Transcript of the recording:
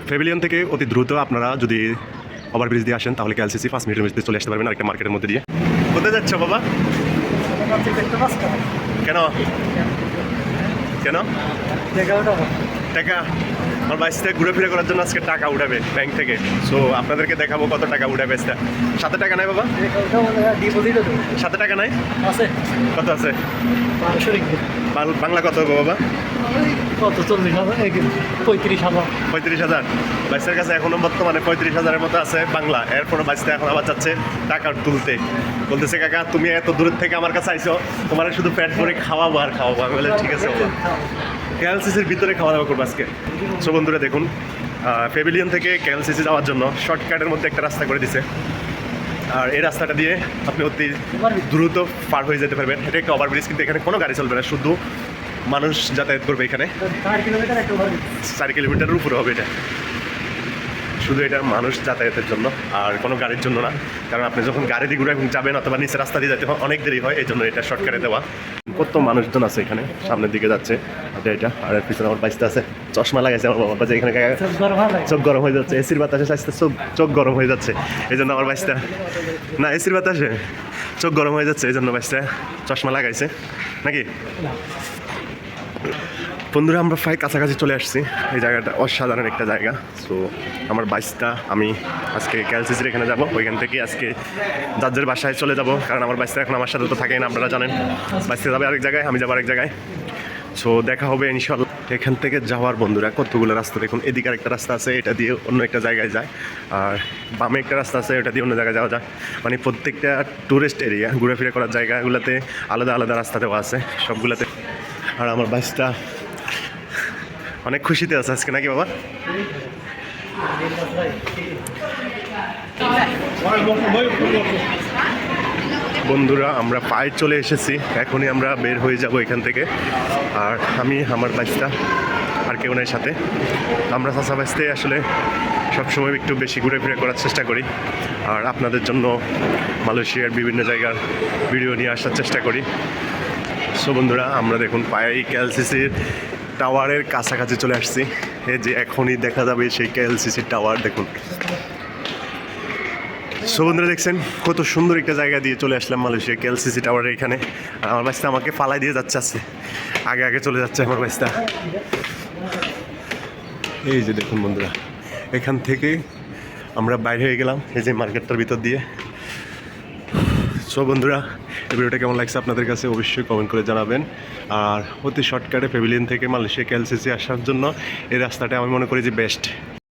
Pavilion থেকে অতি দ্রুত আপনারা যদি ওভারব্রিজ দিয়ে আসেন তাহলে কেএলসিসি 5 মিনিটের মধ্যে চলে আসতে পারবেন আরেকটা মার্কেটের মধ্যে দিয়ে। কোথায় যাচ্ছ বাবা? কেন কেন টাকা? আমার বাইশ থেকে ঘুরে ফিরে করার জন্য আজকে টাকা উঠাবে ব্যাংক থেকে। সো আপনাদেরকে দেখাবো কত টাকা উঠাবে। সাথে টাকা নাই বাবা? সাথে টাকা নাই? কত আছে? বাংলা কত হবে বাবা? 35,000। বাইশের কাছে এখনো বর্তমানে 35,000-এর মতো আছে বাংলা। এরপরে বাইশটা এখন আবার যাচ্ছে টাকা তুলতে। বলতেছে কাকা তুমি এত দূরের থেকে আমার কাছে আইসো, তোমার শুধু পেট ভরে খাওয়াবো আর খাওয়াবো। আমি বলে ঠিক আছে বাবা। কেএলসিসির ভিতরে খাওয়া দাওয়া করবো আজকে। সো বন্ধুরা দেখুন, প্যাভিলিয়ন থেকে কেএলসিসি যাওয়ার জন্য শর্টকাটের মধ্যে একটা রাস্তা করে দিছে। আর এই রাস্তাটা দিয়ে আপনি অতি দ্রুত পার হয়ে যেতে পারবেন। এটা একটা ওভারব্রিজ, কিন্তু এখানে কোনো গাড়ি চলবে না, শুধু মানুষ যাতায়াত করবে। এখানে 4 কিলোমিটারের উপরে হবে এটা, শুধু এটা মানুষ যাতায়াতের জন্য আর কোনো গাড়ির জন্য না। কারণ আপনি যখন গাড়ি দিয়ে ঘুরে যাবেন অথবা নিচে রাস্তা দিয়ে যেতে অনেক দেরি হয়, এই জন্য এটা শর্টকাটে দেওয়া। কত মানুষজন আছে এখানে, সামনের দিকে যাচ্ছে এটা। আর এর পিছনে আমার বাইসটা আছে, চশমা লাগাইছে আমার বাবার কাছে। এখানে চোখ গরম হয়ে যাচ্ছে, এসির বাতাসে স্বাস্থ্য চোখ গরম হয়ে যাচ্ছে, এই জন্য আমার বাইসটা না এসির বাতাসে চোখ গরম হয়ে যাচ্ছে, এই জন্য বাইসটা চশমা লাগাইছে নাকি। বন্ধুরা আমরা প্রায় কাছাকাছি চলে আসছি। এই জায়গাটা অসাধারণ একটা জায়গা। সো আমার বাইসটা আমি আজকে কেএলসিসির এখানে যাব, ওইখান থেকে আজকে যাদের বাসায় চলে যাব। কারণ আমার বাইসটা এখন আমার সাথে তো থাকেই না, আপনারা জানেন। বাইসটা যাবে আরেক জায়গায়, আমি যাবো আরেক জায়গায়। সো দেখা হবে ইনশাল্লাহ। এখান থেকে যাওয়ার বন্ধুরা কতগুলো রাস্তা দেখুন। এদিকে আরেকটা রাস্তা আছে, এটা দিয়ে অন্য একটা জায়গায় যায়। আর বামে একটা রাস্তা আছে, এটা দিয়ে অন্য জায়গায় যাওয়া যায়। মানে প্রত্যেকটা ট্যুরিস্ট এরিয়া ঘুরে ফিরে করার জায়গাগুলোতে আলাদা আলাদা রাস্তা দেওয়া আছে সবগুলোতে। আর আমার বাইসটা অনেক খুশিতে আছে আজকে নাকি বাবা? বন্ধুরা আমরা পায়ে চলে এসেছি, এখনই আমরা বের হয়ে যাব এখান থেকে। আর আমি আমার বাইসটা আর কেউ নেই সাথে। আমরা চাচা বাইসতে আসলে সবসময় একটু বেশি ঘুরে ফিরে করার চেষ্টা করি। আর আপনাদের জন্য মালয়েশিয়ার বিভিন্ন জায়গার ভিডিও নিয়ে আসার চেষ্টা করি। সো বন্ধুরা আমরা দেখুন পায়ে কেএলসিসির টাওয়ারের কাছাকাছি চলে আসছি। এই যে এখনই দেখা যাবে সেই কেএলসিসির টাওয়ার দেখুন। সো বন্ধুরা দেখছেন কত সুন্দর একটা জায়গা দিয়ে চলে আসলাম মালয়েশিয়া কেএলসিসি টাওয়ারের এখানে। আর আমার বাইসটা আমাকে ফালাই দিয়ে যাচ্ছে, আগে আগে চলে যাচ্ছে আমার বাইসটা। এই যে দেখুন বন্ধুরা, এখান থেকে আমরা বাইরে হয়ে গেলাম এই যে মার্কেটটার ভিতর দিয়ে। সো বন্ধুরা এই ভিডিওটা কেমন লাগছে আপনাদের কাছে অবশ্যই কমেন্ট করে জানাবেন। আর অতি শর্টকাটে প্যাভিলিয়ন থেকে মালয়েশিয়া কেএলসিসি আসার জন্য এই রাস্তাটা আমি মনে করি যে বেস্ট।